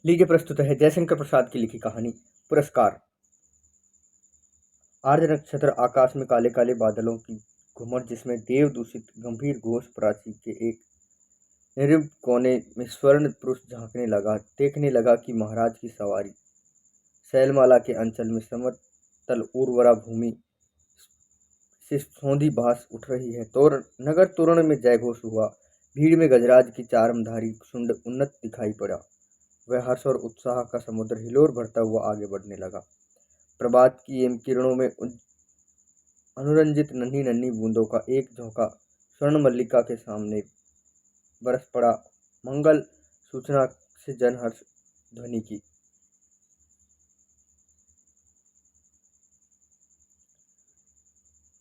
लीजिए प्रस्तुत है जयशंकर प्रसाद की लिखी कहानी पुरस्कार। आर्द्र नक्षत्र आकाश में काले काले बादलों की घुमर, जिसमें देव दूषित गंभीर घोष प्राची के एक निर्लिप्त कोने में स्वर्ण पुरुष झांकने लगा। देखने लगा कि महाराज की सवारी शैलमाला के अंचल में समतल उर्वरा भूमि से सौंधी भास उठ रही है। नगर तोरण में जयघोष हुआ। भीड़ में गजराज की चारमधारी शुंड उन्नत दिखाई पड़ा। वह हर्ष और उत्साह का समुद्र हिलोर भरता हुआ आगे बढ़ने लगा। प्रभात की एम किरणों में अनुरंजित नन्ही नन्ही बूंदों का एक झोंका स्वर्ण मल्लिका के सामने बरस पड़ा। मंगल सूचना से जनहर्ष ध्वनि की।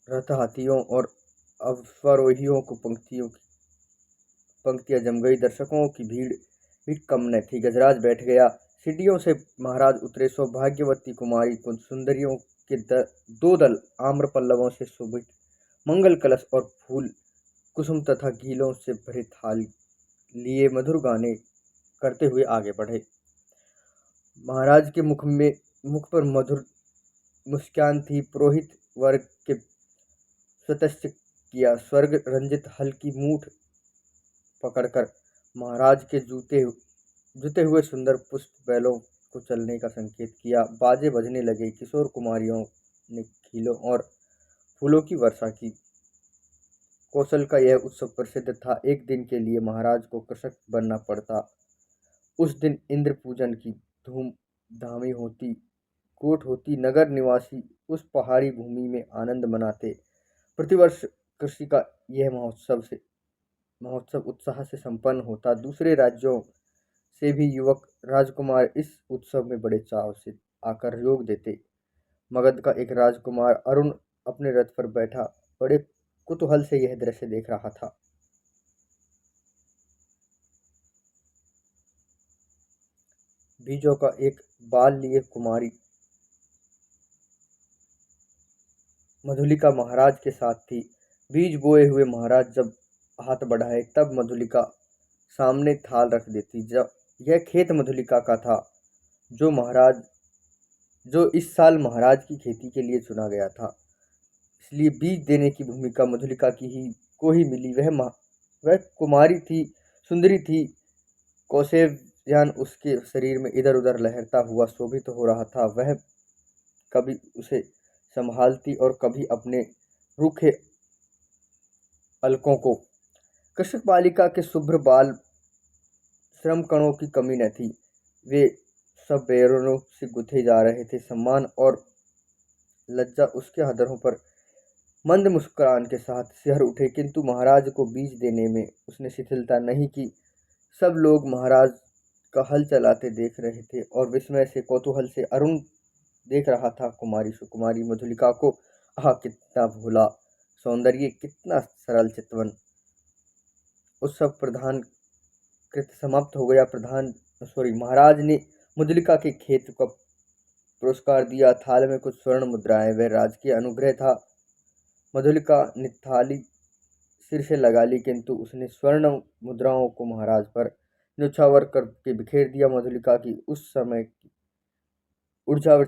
रथ हाथियों और अश्वारोहियों को पंक्तियां जम गई। दर्शकों की भीड़ भी कम न थी। गजराज बैठ गया। सीढ़ियों से महाराज उतरे। सौभाग्यवती कुमारी कुंज सुंदरियों के दो दल आम्र पल्लवों से शोभित मंगल कलश और फूल कुसुम तथा गीलों से भरे थाल लिए मधुर गाने करते हुए आगे बढ़े। महाराज के मुख पर मधुर मुस्कान थी। पुरोहित वर्ग के स्वतः किया स्वर्ग रंजित हल्की मूठ पकड़कर महाराज के जूते हुए सुंदर पुष्प बैलों को चलने का संकेत किया। बाजे बजने लगे। किशोर कुमारियों ने खीलों और फूलों की वर्षा की। कौशल का यह उत्सव प्रसिद्ध था। एक दिन के लिए महाराज को कृषक बनना पड़ता। उस दिन इंद्र पूजन की धूम धामी होती। कोट होती। नगर निवासी उस पहाड़ी भूमि में आनंद मनाते। प्रतिवर्ष कृषि का यह महोत्सव उत्साह से संपन्न होता। दूसरे राज्यों से भी युवक राजकुमार इस उत्सव में बड़े चाव से आकर योग देते। मगध का एक राजकुमार अरुण अपने रथ पर बैठा बड़े कुतूहल से यह दृश्य देख रहा था। बीजों का एक बाल लिए कुमारी मधुलिका महाराज के साथ थी। बीज बोए हुए महाराज जब हाथ बढ़ाए तब मधुलिका सामने थाल रख देती। जब यह खेत मधुलिका का था, जो इस साल महाराज की खेती के लिए चुना गया था, इसलिए बीज देने की भूमिका मधुलिका को ही मिली। वह कुमारी थी, सुंदरी थी। कौशेयन उसके शरीर में इधर उधर लहरता हुआ शोभित हो रहा था। वह कभी उसे संभालती और कभी अपने रूखे अलकों को। कृषक बालिका के शुभ्र बाल श्रम कणों की कमी न थी। वे सब बेरनों से गुथे जा रहे थे। सम्मान और लज्जा उसके हथेलियों पर मंद मुस्कुराहट के साथ सिहर उठे। किंतु महाराज को बीज देने में उसने शिथिलता नहीं की। सब लोग महाराज का हल चलाते देख रहे थे और विस्मय से कौतूहल से अरुण देख रहा था कुमारी मधुलिका को। आह, कितना भोला सौंदर्य, कितना सरल चितवन। उत्सव प्रधान कृत समाप्त हो गया। महाराज ने मधुलिका के खेत का पुरस्कार दिया। थाल में कुछ स्वर्ण मुद्राएं, वह राजकीय अनुग्रह था। मधुलिका ने थाली सिर से लगा ली, किंतु उसने स्वर्ण मुद्राओं को महाराज पर न्योछावर करके बिखेर दिया। मधुलिका की उस समय की ऊर्जा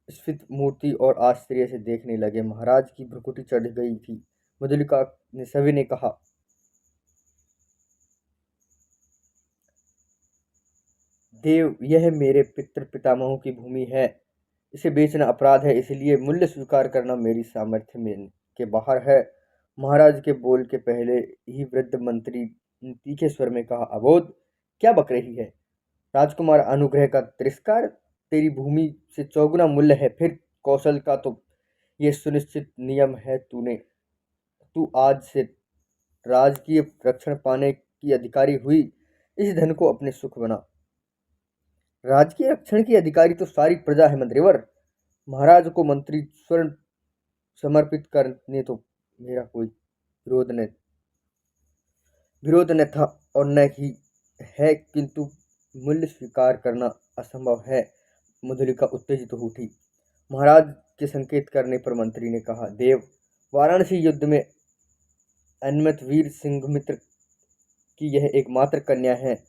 स्फीत मूर्ति और आश्चर्य से देखने लगे। महाराज की भ्रुकुटी चढ़ गई थी। मधुलिका ने सविनय कहा, देव, यह मेरे पितामहों की भूमि है। इसे बेचना अपराध है, इसलिए मूल्य स्वीकार करना मेरी सामर्थ्य में के बाहर है। महाराज के बोल के पहले ही वृद्ध मंत्री ने तीखे स्वर में कहा, अबोध, क्या बक रही है? राजकुमार अनुग्रह का तिरस्कार? तेरी भूमि से चौगुना मूल्य है। फिर कौशल का तो यह सुनिश्चित नियम है। तू आज से राजकीय रक्षण पाने की अधिकारी हुई। इस धन को अपने सुख बना। राजकीय रक्षण की अधिकारी तो सारी प्रजा है मंत्रिवर। महाराज को मंत्री स्वर्ण समर्पित करने तो मेरा कोई विरोध न था और न ही है, किंतु मूल्य स्वीकार करना असंभव है। मधुलिका उत्तेजित हो उठी। महाराज के संकेत करने पर मंत्री ने कहा, देव, वाराणसी युद्ध में अन्मत वीर सिंघमित्र की यह एकमात्र कन्या है।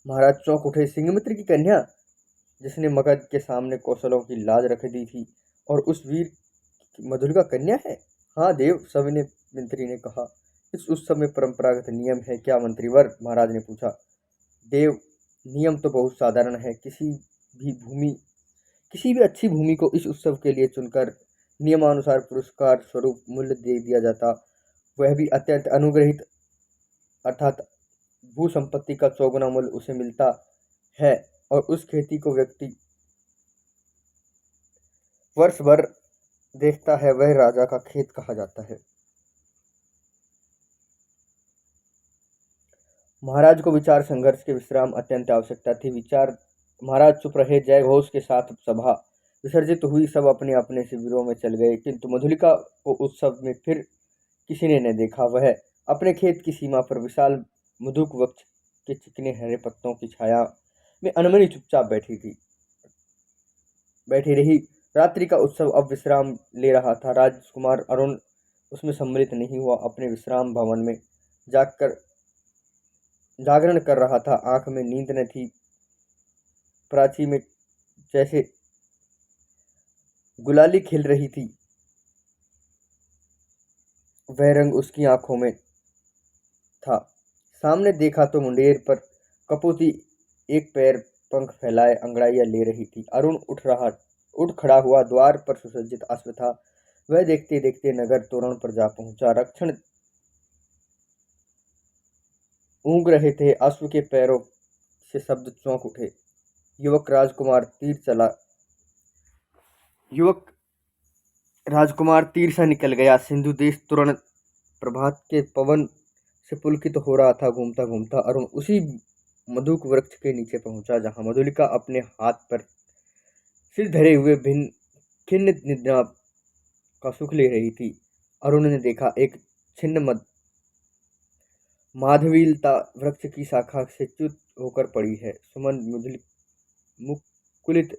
महाराज चौंक उठे। सिंहमित्र की कन्या, जिसने मगध के सामने कौशलों की लाज रख दी थी, और उस वीर मधुलिका कन्या है? हाँ देव, सविनय मंत्री ने कहा। इस उत्सव में परंपरागत नियम है क्या मंत्रीवर? महाराज ने पूछा। देव, नियम तो बहुत साधारण है। किसी भी अच्छी भूमि को इस उत्सव के लिए चुनकर नियमानुसार पुरस्कार स्वरूप मूल्य दे दिया जाता, वह भी अत्यंत अनुग्रहित, अर्थात भू संपत्ति का 4 गुना मूल्य उसे मिलता है, और उस खेती को व्यक्ति वर्ष भर देखता है, वह राजा का खेत कहा जाता है। महाराज को विचार संघर्ष के विश्राम अत्यंत आवश्यकता थी। महाराज चुप रहे। जय घोष के साथ सभा विसर्जित हुई। सब अपने अपने शिविरों में चल गए, किंतु मधुलिका को उत्सव में फिर किसी ने न देखा। वह अपने खेत की सीमा पर विशाल मधुक वृक्ष के चिकने हरे पत्तों की छाया में अनमनी चुपचाप बैठी रही। रात्रि का उत्सव अब विश्राम ले रहा था। राजकुमार अरुण उसमें सम्मिलित नहीं हुआ। अपने विश्राम भवन में जागरण कर रहा था। आंख में नींद न थी। प्राची में जैसे गुलाली खिल रही थी, वह रंग उसकी आंखों में था। सामने देखा तो मुंडेर पर कपूती एक पैर पंख फैलाए अंगड़ाइयां ले रही थी। अरुण उठ खड़ा हुआ। द्वार पर सुसज्जित अश्व था। वह देखते देखते नगर तोरण पर जा पहुंचा। रक्षण ऊँग रहे थे। अश्व के पैरों से शब्द चौंक उठे। युवक राजकुमार तीर सा निकल गया। सिंधु देश तुरंत प्रभात के पवन से पुलकित हो रहा था। घूमता घूमता अरुण उसी मधुक वृक्ष के नीचे पहुंचा, जहां मधुलिका अपने हाथ पर सिर धरे हुए खिन्न निद्रा का सुख ले रही थी। अरुण ने देखा, एक छिन्न माधवीलता वृक्ष की शाखा से च्युत होकर पड़ी है। सुमन मुकुलित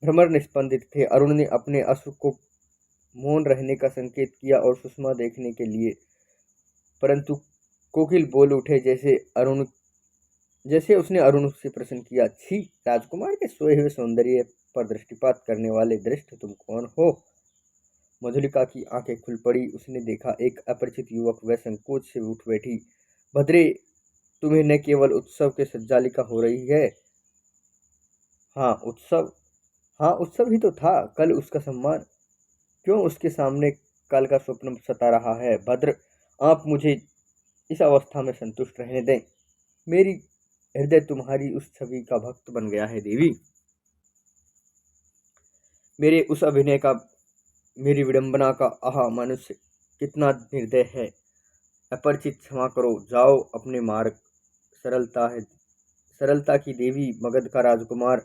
भ्रमर निस्पंदित थे। अरुण ने अपने अश्व को मौन रहने का संकेत किया और सुषमा देखने के लिए, परंतु कोकिल बोल उठे, जैसे उसने अरुण से प्रश्न किया। छी, राजकुमार के सोए हुए सौंदर्य पर दृष्टिपात करने वाले दृष्ट, तुम कौन हो? मधुलिका की आंखें खुल पड़ी। उसने देखा, एक अपरिचित युवक। वह संकोच से उठ बैठी। भद्रे, तुम्हें न केवल उत्सव के सज्जालिका हो रही है। हाँ, उत्सव ही तो था। कल उसका सम्मान क्यों उसके सामने कल का स्वप्न सता रहा है? भद्र, आप मुझे इस अवस्था में संतुष्ट रहने दें। मेरी हृदय तुम्हारी उस छवि का भक्त बन गया है देवी। मेरे उस अभिनय का, मेरी विडंबना का आहा, मनुष्य कितना निर्दय है। अपरिचित, क्षमा करो, जाओ अपने मार्ग। सरलता की देवी, मगध का राजकुमार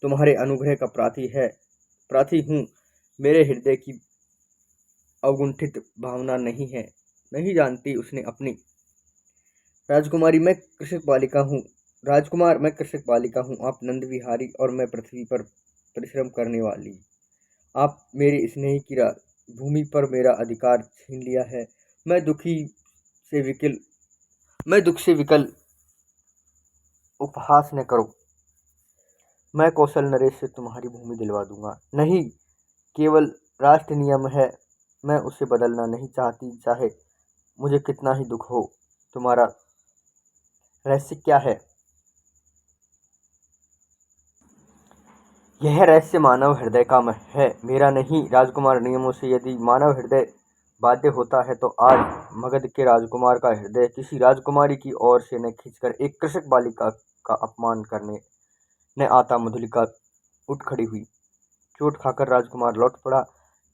तुम्हारे अनुग्रह का प्रार्थी हूँ। मेरे हृदय की अवगुंठित भावना नहीं जानती उसने अपनी। राजकुमार, मैं कृषक बालिका हूँ। आप नंद विहारी और मैं पृथ्वी पर परिश्रम करने वाली। आप मेरी स्नेह की भूमि पर मेरा अधिकार छीन लिया है। मैं दुख से विकल उपहास न करो। मैं कौशल नरेश से तुम्हारी भूमि दिलवा दूंगा। नहीं, केवल राष्ट्र नियम है, मैं उसे बदलना नहीं चाहती, चाहे मुझे कितना ही दुख हो। तुम्हारा रहस्य क्या है? यह रहस्य मानव हृदय का है, मेरा नहीं। राजकुमार, नियमों से यदि मानव हृदय बाध्य होता है तो आज मगध के राजकुमार का हृदय किसी राजकुमारी की ओर से न खींचकर एक कृषक बालिका का अपमान करने न आता। मधुलिका उठ खड़ी हुई। चोट खाकर राजकुमार लौट पड़ा।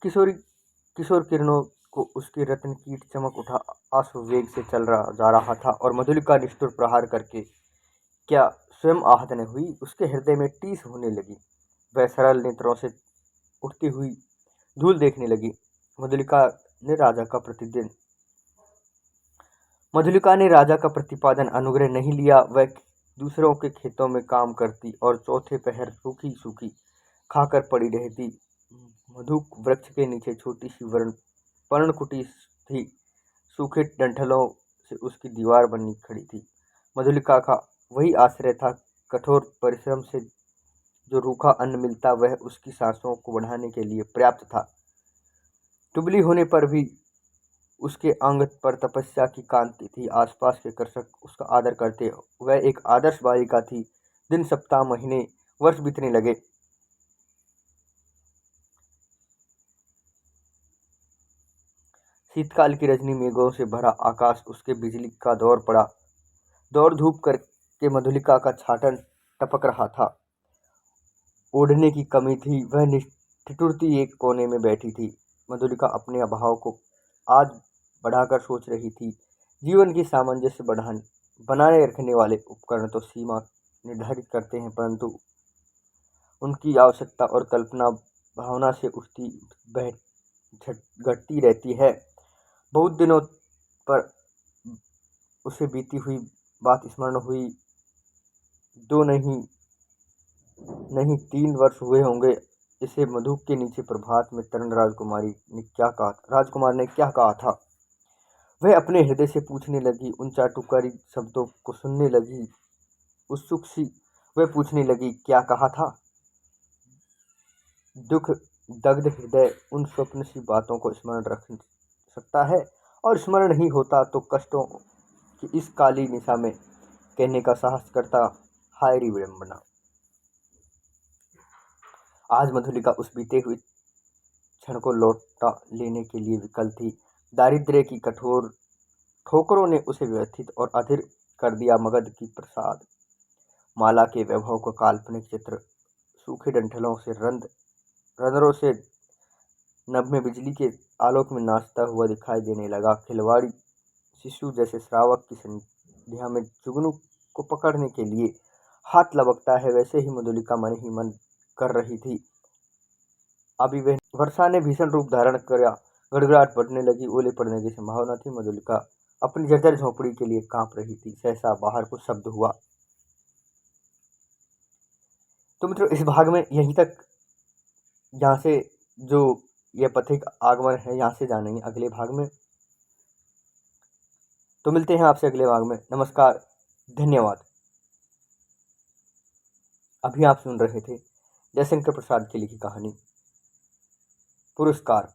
किशोर किरणों को उसके रत्न कीट चमक उठा। अश्ववेग से जा रहा था, और मधुलिका निष्ठुर प्रहार करके क्या स्वयं आहत न हुई? उसके हृदय में टीस होने लगी। वह सरल नेत्रों से उठती हुई धूल देखने लगी। मधुलिका ने राजा का प्रतिपादन अनुग्रह नहीं लिया। वह दूसरों के खेतों में काम करती और चौथे पहर सूखी सूखी खाकर पड़ी रहती। मधुक वृक्ष के नीचे छोटी सी पर्णकुटी थी। सूखे डंठलों से उसकी दीवार बनी खड़ी थी। मधुलिका का वही आश्रय था। कठोर परिश्रम से जो रूखा अन्न मिलता वह उसकी सांसों को बढ़ाने के लिए पर्याप्त था। दुबली होने पर भी उसके अंग पर तपस्या की कांति थी। आसपास के कृषक उसका आदर करते। वह एक आदर्श बालिका थी। दिन, सप्ताह, महीने, वर्ष बीतने लगे। शीतकाल की रजनी, मेघों से भरा आकाश, उसके बिजली का दौर पड़ा। दौड़ धूप करके मधुलिका का छाटन टपक रहा था। ओढ़ने की कमी थी। वह ठिठुरती एक कोने में बैठी थी। मधुलिका अपने अभाव को आज बढ़ाकर सोच रही थी। जीवन की सामंजस्य बनाए रखने वाले उपकरण तो सीमा निर्धारित करते हैं, परंतु उनकी आवश्यकता और कल्पना भावना से उठती बह घटती रहती है। बहुत दिनों पर उसे बीती हुई बात स्मरण हुई। 2 नहीं 3 वर्ष हुए होंगे इसे मधु के नीचे प्रभात में तरण राजकुमार ने क्या कहा था। वह अपने हृदय से पूछने लगी, उन चाटुकारी शब्दों को सुनने लगी। उत्सुक सी वह पूछने लगी, क्या कहा था। दुख दग्ध हृदय उन स्वप्न सी बातों को स्मरण रख सकता है, और स्मरण नहीं होता तो कष्टों की इस काली निशा में कहने का साहस करता। हाय री विडंबना। आज मधुलिका उस बीते हुए क्षण को लौटा लेने के लिए विकल थी। दारिद्र्य की कठोर ठोकरों ने उसे व्यथित और अधीर कर दिया। मगध की प्रसाद माला के वैभव का काल्पनिक चित्र सूखे डंठलों से रंध्रों से नभ में बिजली के आलोक में नाचता हुआ दिखाई देने लगा। खिलवाड़ी शिशु जैसे श्रावक की संध्या में जुगनू को पकड़ने के लिए हाथ लपकता है, वैसे ही मधुलिका मन ही मन कर रही थी। अभी वह वर्षा ने भीषण रूप धारण किया। गड़गड़ाहट बढ़ने लगी। ओले पड़ने की संभावना थी। मधुलिका अपनी जर्जर झोपड़ी के लिए कांप रही थी। सहसा बाहर कुछ शब्द हुआ। तो मित्रों, इस भाग में यहीं तक। यहाँ से जो यह पथिक आगमन है यहाँ से जानेंगे अगले भाग में। तो मिलते हैं आपसे अगले भाग में। नमस्कार, धन्यवाद। अभी आप सुन रहे थे जयशंकर प्रसाद की लिखी कहानी पुरस्कार।